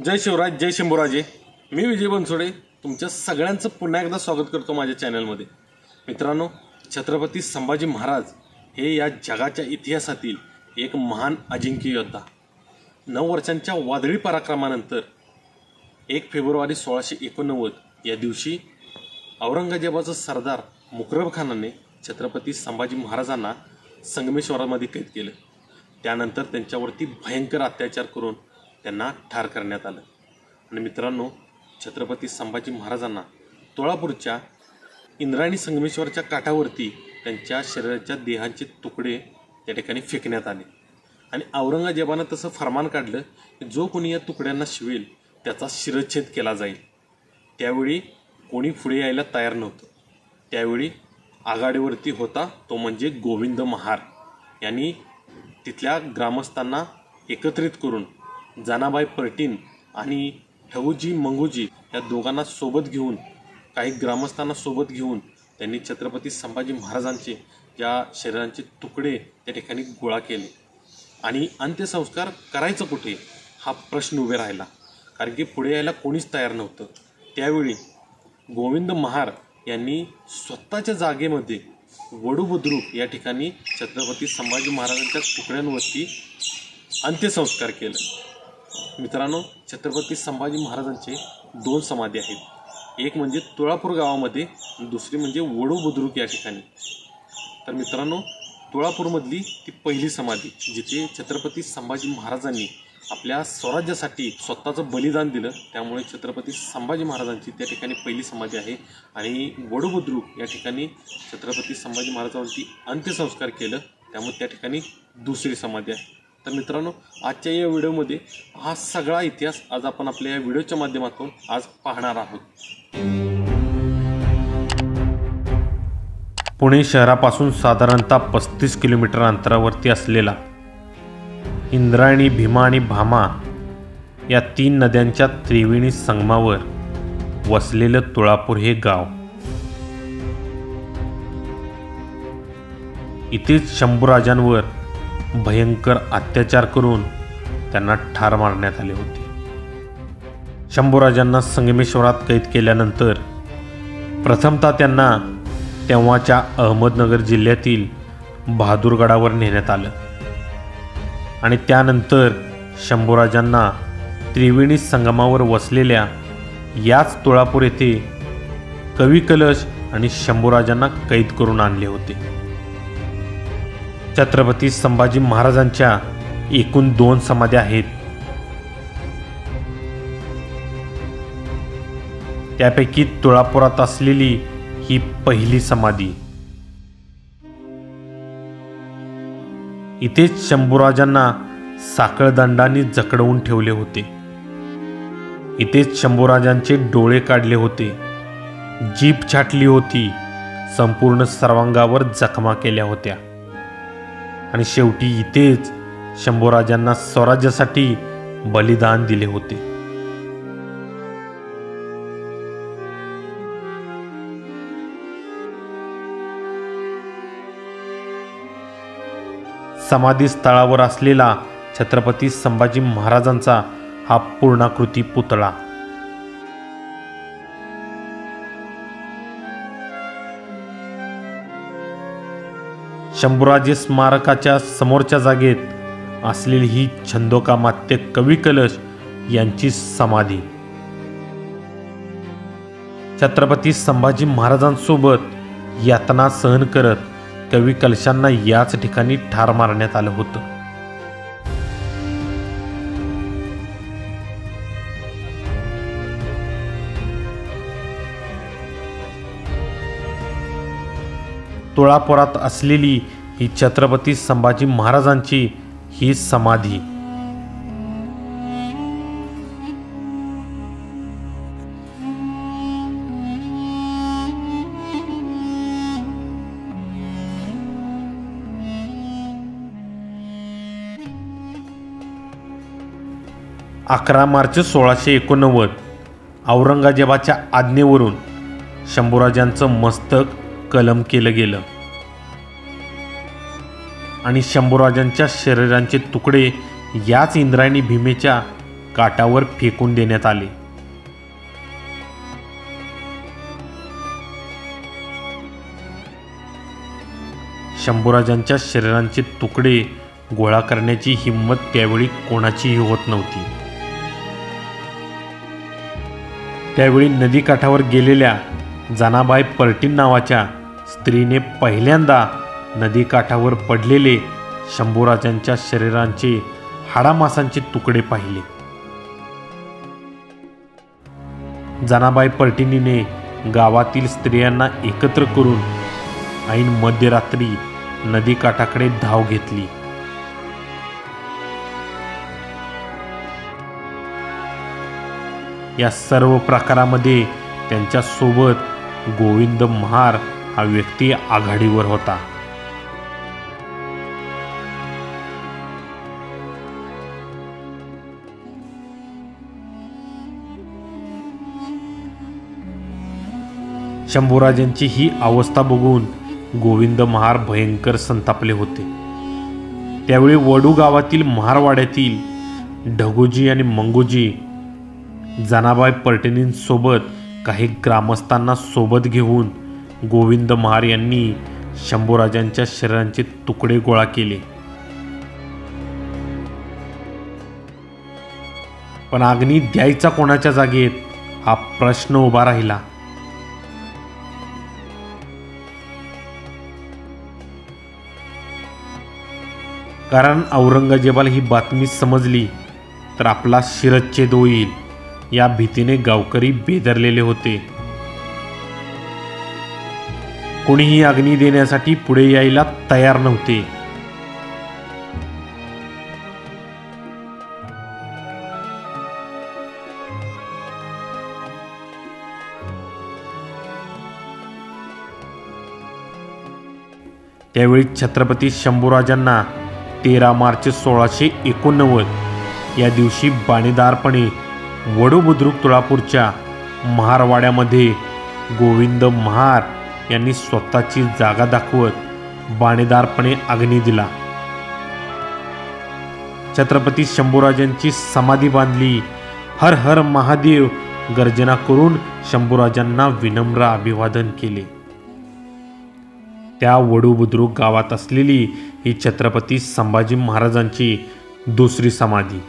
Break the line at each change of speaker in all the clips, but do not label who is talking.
जय शिवराज, जय शंभूराजे। मी विजय बनसोडे तुमच्या सगळ्यांचं पुन्हा एकदा स्वागत करतो माझ्या चॅनलमध्ये। मित्रांनो, छत्रपती संभाजी महाराज हे या जगाच्या इतिहासातील एक महान अजिंक्य योद्धा। 9 वर्षांच्या वादळी पराक्रमानंतर 1 फेब्रुवारी 1689 या दिवशी औरंगजेबाचा सरदार मुकरब खानाने छत्रपती संभाजी महाराजांना संगमेश्वरामध्ये कैद केलं। त्यानंतर त्यांच्यावरती भयंकर अत्याचार करून त्यांना ठार करण्यात आलं। आणि मित्रांनो, छत्रपती संभाजी महाराजांना तोळापूरच्या इंद्रायणी संगमेश्वरच्या काठावरती त्यांच्या शरीराच्या देहांचे तुकडे त्या ठिकाणी फेकण्यात आले। आणि औरंगजेबानं तसं फरमान काढलं की जो कोणी या तुकड्यांना शिवेल त्याचा शिरच्छेद केला जाईल। त्यावेळी कोणी पुढे यायला तयार नव्हतं। त्यावेळी आघाडीवरती होता तो म्हणजे गोविंद महार यांनी तिथल्या ग्रामस्थांना एकत्रित करून जनाबाई परटीन आणि ठवूजी मंगूजी या दोघांना सोबत घेऊन, काही ग्रामस्थांना सोबत घेऊन त्यांनी छत्रपती संभाजी महाराजांचे ज्या शरीरांचे तुकडे त्या ठिकाणी गोळा केले। आणि अंत्यसंस्कार करायचं कुठे हा प्रश्न उभे राहिला, कारण की पुढे यायला कोणीच तयार नव्हतं। त्यावेळी गोविंद महार यांनी स्वतःच्या जागेमध्ये वडू बुद्रुक या ठिकाणी छत्रपती संभाजी महाराजांच्या तुकड्यांवरती अंत्यसंस्कार केले। मित्रांनो, छत्रपती संभाजी महाराजांचे 2 समाधी आहेत, एक म्हणजे तुळापूर गावामध्ये, दुसरी म्हणजे वडू बुद्रुक या ठिकाणी। तर मित्रांनो, तुळापूरमधली ती पहिली समाधी जिथे छत्रपती संभाजी महाराजांनी आपल्या स्वराज्यासाठी स्वतःचं बलिदान दिलं, त्यामुळे छत्रपती संभाजी महाराजांची त्या ठिकाणी पहिली समाधी आहे। आणि वडू बुद्रुक या ठिकाणी छत्रपती संभाजी महाराजांवरती अंत्यसंस्कार केलं, त्यामुळे त्या ठिकाणी दुसरी समाधी आहे। तर मित्रांनो, आजच्या या व्हिडिओमध्ये हा सगळा इतिहास आज आपण आपल्या या व्हिडिओच्या माध्यमातून आज पाहणार आहोत।
पुणे शहरापासून साधारणतः 35 किलोमीटर अंतरावरती असलेला इंद्रायणी, भीमा आणि भामा या 3 नद्यांच्या त्रिवेणी संगमावर वसलेलं तुळापूर हे गाव। इथेच शंभूराजांवर भयंकर अत्याचार करून त्यांना ठार मारण्यात आले होते। शंभूराजांना संगमेश्वरात कैद केल्यानंतर प्रथमतः त्यांना तेव्हाच्या अहमदनगर जिल्ह्यातील बहादूरगडावर नेण्यात आलं आणि त्यानंतर शंभूराजांना त्रिवेणी संगमावर वसलेल्या याच तुळापूर येथे कवी कलश आणि शंभूराजांना कैद करून आणले होते। छत्रपती संभाजी महाराजांच्या एकूण 2 समाध्या आहेत, त्यापैकी तुळापुरात असलेली ही पहिली समाधी। इथेच शंभूराजांना साखळदंडाने जखडवून ठेवले होते। इथेच शंभूराजांचे डोळे काढले होते, जीभ छाटली होती, संपूर्ण सर्वांगावर जखमा केल्या होत्या आणि शेवटी इथेच शंभूराजांना स्वराज्यासाठी बलिदान दिले होते। समाधी स्थळावर असलेला छत्रपती संभाजी महाराजांचा हा पूर्णाकृती पुतळा शंभूराजे स्मारकाच्या समोरच्या जागेत असलेली ही छंदोकामात्य कवी कलश यांची समाधी। छत्रपती संभाजी महाराजांसोबत यातना सहन करत कवी कलशांना याच ठिकाणी ठार मारण्यात आलं होतं। तुळापुरात असलेली ही छत्रपती संभाजी महाराजांची ही समाधी (11 मार्च 1689) औरंगजेबाच्या आज्ञेवरून शंभूराजांचं मस्तक कलम केलं गेलं आणि शंभूराजांच्या शरीरांचे तुकडे याच इंद्रायणी भीमेच्या काठावर फेकून देण्यात आले. शंभूराजांच्या शरीरांचे तुकडे गोळा करण्याची हिंमत त्यावेळी कोणाचीही होत नव्हती. त्यावेळी नदीकाठावर गेलेल्या जनाबाई पर्टीन नावाच्या स्त्रीने पहिल्यांदा नदीकाठावर पडलेले शंभूराजांच्या शरीरांचे हाडामासांचे तुकडे पाहिले. जनाबाई पर्टिनीने गावातील स्त्रियांना एकत्र करून ऐन मध्यरात्री नदीकाठाकडे धाव घेतली. या सर्व प्रकारामध्ये त्यांच्या सोबत गोविंद महार हा व्यक्ती आघाडीवर होता. शंभूराजांची ही अवस्था बघून गोविंद महार भयंकर संतापले होते. त्यावेळी वडू गावातील महारवाड्यातील ढगोजी आणि मंगोजी जनाबाई पर्टिनींसोबत काही ग्रामस्थांना सोबत घेऊन गोविंद महार यांनी शंभूराजांच्या शरीरांचे तुकडे गोळा केले. पण अग्नी द्यायचा कोणाच्या जागेत हा प्रश्न उभा राहिला. कारण औरंगजेबाला ही बातमी समजली तर आपला शिरच्छेद होईल या भीतीने गावकरी बेदरलेले होते. कोणीही अग्नी देण्यासाठी पुढे यायला तयार नव्हते. त्यावेळी छत्रपती शंभूराजांना 13 मार्च 1689 या दिवशी बाणेदारपणे वडू बुद्रुक तुळापूरच्या महारवाड्यामध्ये गोविंद महार यांनी स्वतःची जागा दाखवत बाणेदारपणे अग्नी दिला. छत्रपती शंभूराजांची समाधी बांधली. हर हर महादेव गर्जना करून शंभूराजांना विनम्र अभिवादन केले. त्या वडू बुद्रुक गावात असलेली ही छत्रपती संभाजी महाराजांची दुसरी समाधी.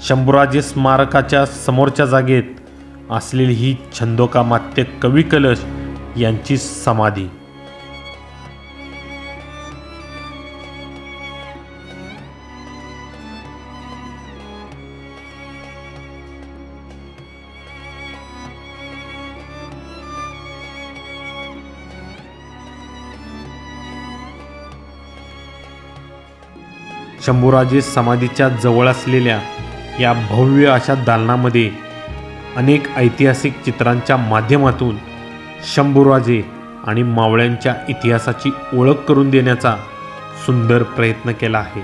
शंभूराजे स्मारकाच्या समोरच्या जागेत असलेली ही छंदोकामात्य कवी कलश यांची समाधी. शंभूराजे समाधीच्या जवळ असलेल्या या भव्य अशा दालनामध्ये अनेक ऐतिहासिक चित्रांच्या माध्यमातून शंभूराजे आणि मावळ्यांच्या इतिहासाची ओळख करून देण्याचा सुंदर प्रयत्न केला आहे.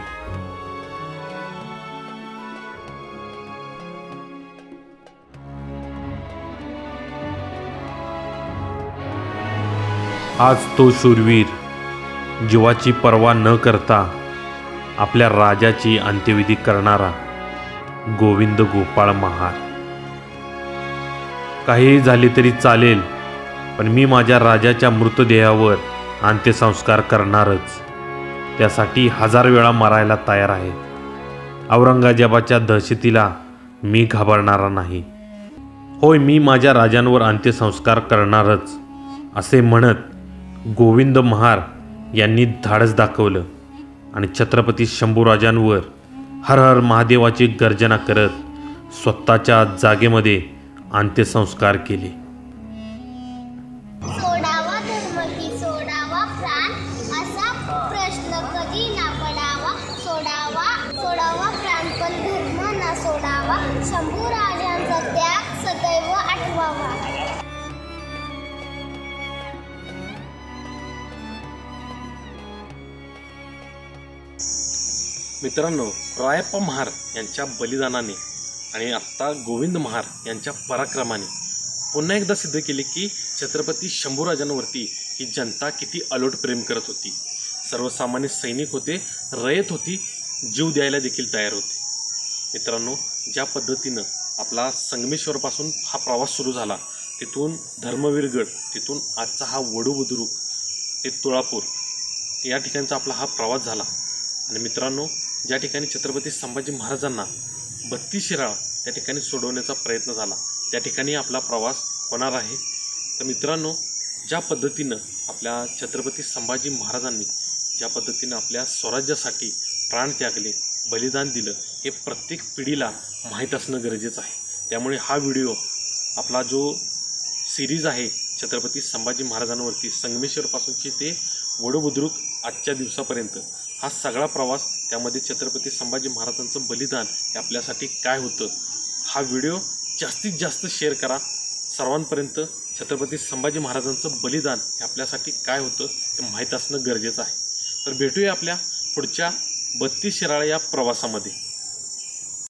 आज तो शूरवीर जीवाची पर्वा न करता आपल्या राजाची अंत्यविधी करणारा गोविंद गोपाळ महार. काही झाले तरी चालेल, पण मी माझ्या राजाच्या मृतदेहावर अंत्यसंस्कार करणारच. त्यासाठी 1000 वेळा मरायला तयार आहे. औरंगजेबाच्या दहशतीला मी घाबरणारा नाही. होय, मी माझ्या राजांवर अंत्यसंस्कार करणारच, असे म्हणत गोविंद महार यांनी धाडस दाखवलं आणि छत्रपती शंभूराजांवर हर हर महादेवाची गर्जना करत स्वतःच्या जागेमध्ये अंत्यसंस्कार केले.
सोडावा धर्म की सोडावा प्राण, असा प्रश्न कधी ना पडावा. सोडावा प्राण पण धर्म ना सोडावा. शंभूराजांचा त्याग सदैव
मित्रांनो, रायप्पा महार यांच्या बलिदानाने आणि आत्ता गोविंद महार यांच्या पराक्रमाने पुन्हा एकदा सिद्ध केले की छत्रपती शंभूराजांवरती ही जनता किती अलोट प्रेम करत होती. सर्वसामान्य सैनिक होते, रयत होती, जीव द्यायला देखील तयार होते. मित्रांनो, ज्या पद्धतीनं आपला संगमेश्वरपासून हा प्रवास सुरू झाला, तिथून धर्मवीरगड, तिथून आजचा हा वडू बुद्रुक ते तुळापूर या ठिकाणचा आपला हा प्रवास झाला. आणि मित्रांनो, ज्या ठिकाणी छत्रपती संभाजी महाराजांना 32 शिराळा त्या ठिकाणी सोडवण्याचा प्रयत्न झाला, त्या ठिकाणी आपला प्रवास होणार आहे. तर मित्रांनो, ज्या पद्धतीनं आपल्या छत्रपती संभाजी महाराजांनी ज्या पद्धतीनं आपल्या स्वराज्यासाठी प्राण त्यागले, बलिदान दिलं, हे प्रत्येक पिढीला माहीत असणं गरजेचं आहे. त्यामुळे हा व्हिडिओ आपला जो सिरीज आहे छत्रपती संभाजी महाराजांवरती संगमेश्वरपासूनची ते वडूबुद्रुक आजच्या दिवसापर्यंत हा सगळा प्रवास, त्यामध्ये छत्रपती संभाजी महाराजांचं बलिदान हे आपल्यासाठी काय होतं, हा व्हिडिओ जास्तीत जास्त शेअर करा. सर्वांपर्यंत छत्रपती संभाजी महाराजांचं बलिदान हे आपल्यासाठी काय होतं हे माहीत असणं गरजेचं आहे. तर भेटूया आपल्या पुढच्या 32 शिराळा या प्रवासामध्ये.